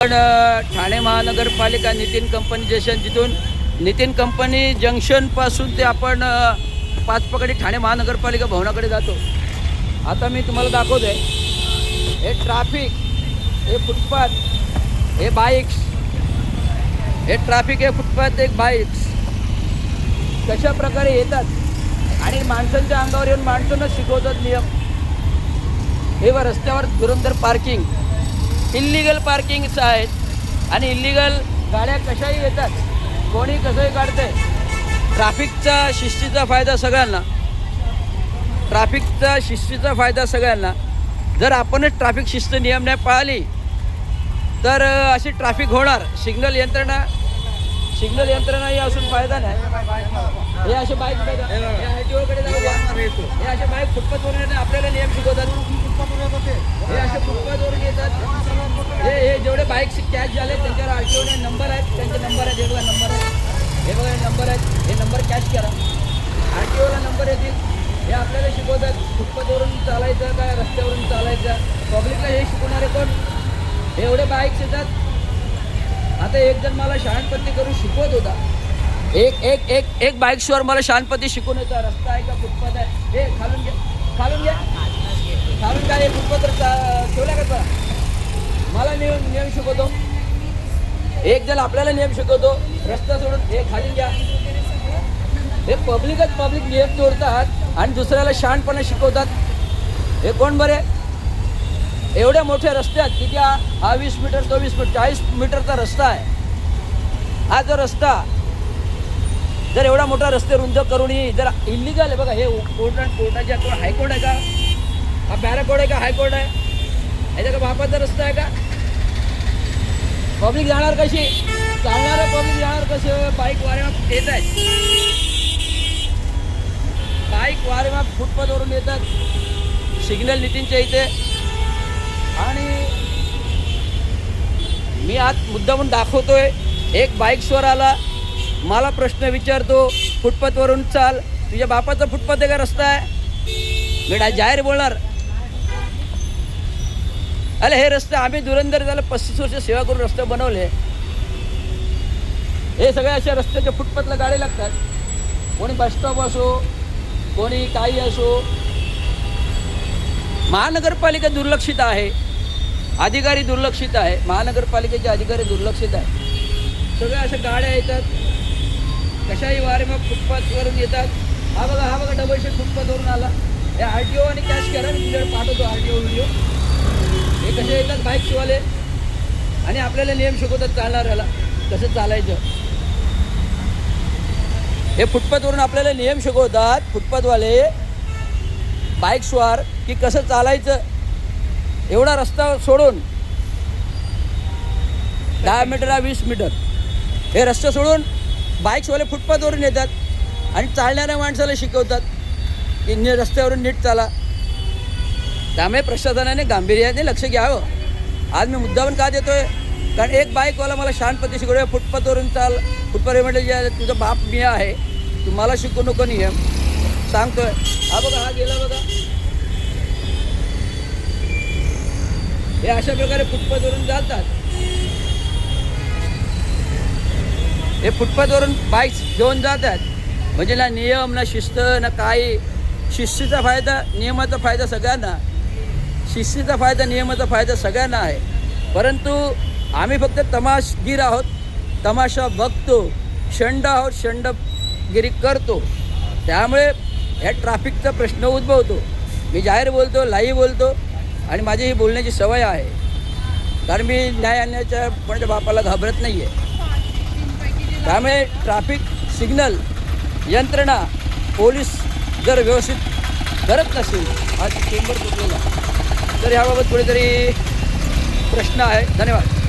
पण ठाणे महानगरपालिका Nitin company junction, जिथून नितीन कंपनी जंक्शनपासून ते आपण पाचपकडी ठाणे महानगरपालिका भवनाकडे जातो. आता मी तुम्हाला दाखवतो आहे हे ट्रॅफिक, हे फुटपाथ, हे बाईक्स, हे ट्रॅफिक, हे फुटपाथ, एक बाईक्स कशा प्रकारे येतात आणि माणसांच्या अंगावर येऊन माणसांना शिकवतात नियम. हे रस्त्यावर धुरंधर पार्किंग, इल्लीगल पार्किंग्स आहेत आणि इल्लीगल गाड्या कशाही येतात, कोणी कसंही काढते. ट्रॅफिकचा शिस्तीचा फायदा सगळ्यांना, ट्रॅफिकचा शिस्तीचा फायदा सगळ्यांना. जर आपणच ट्रॅफिक शिस्त नियम नाही पाळली तर अशी ट्रॅफिक होणार. सिग्नल यंत्रणाही असून फायदा नाही. हे असे बाईक बघा, हे RTOकडे जाऊ द्या. हे असे बाईक फुटपाथवरून आपल्याला नियम शिकवतात. हे असे फुटपाथवरून येतात. हे जेवढे बाईक्स कॅच झाले त्यांच्यावर RTOने नंबर आहेत, त्यांचे नंबर आहेत. हे बघा नंबर आहे, हे बघा नंबर आहेत. हे नंबर कॅच करा, RTOला नंबर येतील. हे आपल्याला शिकवतात फुटपाथवरून चालायचं काय रस्त्यावरून चालायचं. पब्लिकला हे शिकवणारे कोण? हे एवढे बाईक्स येतात. आता एक जण मला शहाणपत्ती करून शिकवत होता. एक बाईक्सवर मला शहाणपत्ती शिकवून होता. रस्ता आहे का फुटपाथ आहे, हे खालून घ्या, खालून घ्या, खालून काय. हे फुटपाथवर ठेवला का तुला? मला नियम शिकवतो. एक जण आपल्याला नियम शिकवतो रस्ता सोडून. हे खाली घ्या. हे पब्लिक नियम तोडतात आणि दुसऱ्याला शहाणपणा शिकवतात. हे कोण बरे? एवढ्या मोठ्या रस्त्यात किती हा 20 मीटर, तो 20 मीटर, 40 मीटरचा रस्ता आहे. हा जो रस्ता जर एवढा मोठा रस्ते रुंद करूनही जर इल्लीगल आहे बघा. हे कोर्टाच्या हायकोर्ट आहे का? हा पॅराकोर्ट आहे का? हायकोर्ट आहे? याच्या का बापाचा रस्ता आहे का? पब्लिक जाणार कशी? चालणारे पब्लिक जाणार कसे? बाईक वारेमाप येत आहेत, बाईक वारेमाप फुटपाथवरून येतात सिग्नल नितीनच्या इथे. आणि मी आज मुद्दा म्हणून दाखवतोय. एक बाईक्सवर आला, मला प्रश्न विचारतो, फुटपाथवरून चाल. तुझ्या बापाचा फुटपाथ आहे का रस्ता आहे? मी जाहीर बोलणार. अरे हे रस्ते आम्ही धुरंधर झालं 35 वर्ष सेवा करून रस्ते बनवले. हे सगळ्या अशा रस्त्याच्या फुटपाथला गाड्या लागतात. कोणी बसस्टॉप असो, कोणी काही असो. महानगरपालिका दुर्लक्षित आहे, अधिकारी दुर्लक्षित आहे, महानगरपालिकेचे अधिकारी दुर्लक्षित आहे. सगळ्या अशा गाड्या येतात, कशाही वारेमाप फुटपाथवरून येतात. हा बघा डबल शेट फुटपाथवरून आला. हे RTO आणि कॅश करा, मी तुझ्याकडे पाठवतो RTO व्हिडिओ. हे कसे येतात बाईक्सवाले आणि आपल्याला नियम शिकवतात चालणाऱ्याला कसं चालायचं. हे फुटपाथवरून आपल्याला नियम शिकवतात फुटपाथवाले बाईक्सवर की कसं चालायचं. एवढा रस्ता सोडून 10 मीटर 20 मीटर हे रस्ता सोडून बाईक्सवाले फुटपाथवरून येतात आणि चालणाऱ्या माणसाला शिकवतात की रस्त्यावरून नीट चाला. त्यामुळे प्रशासनाने गांभीर्याने लक्ष घ्यावं. आज मी मुद्दामून का देतोय? कारण एक बाईकवाला मला शहाणपत्ती शिकवतोय, फुटपाथवरून चाल. फुटपाथ म्हणजे जे तुझा बाप मी आहे, तू मला शिकवू नको नियम सांगतोय. हा बघा, हा गेला बघा. हे अशा प्रकारे फुटपाथवरून जातात. हे फुटपाथवरून बाईक्स घेऊन जातात. म्हणजे ना नियम ना शिस्त ना काही. शिस्तीचा फायदा, नियमाचा फायदा सगळ्यांना. शिस्तीचा फायदा, नियमाचा फायदा सगळ्यांना आहे. परंतु आम्ही फक्त तमाशगीर आहोत, तमाशा बघतो, शंड आहोत, शंडगिरी करतो. त्यामुळे ह्या ट्रॅफिकचा प्रश्न उद्भवतो. मी जाहीर बोलतो, लाईव्ह बोलतो आणि माझी ही बोलण्याची सवय आहे. कारण मी न्याय आणण्याच्या कोणाच्या बापाला घाबरत नाही आहे. त्यामुळे ट्रॅफिक सिग्नल यंत्रणा, पोलीस जर व्यवस्थित करत नसेल, आज चेंबर तुटलेला, तर याबाबत कुठेतरी प्रश्न आहे. धन्यवाद.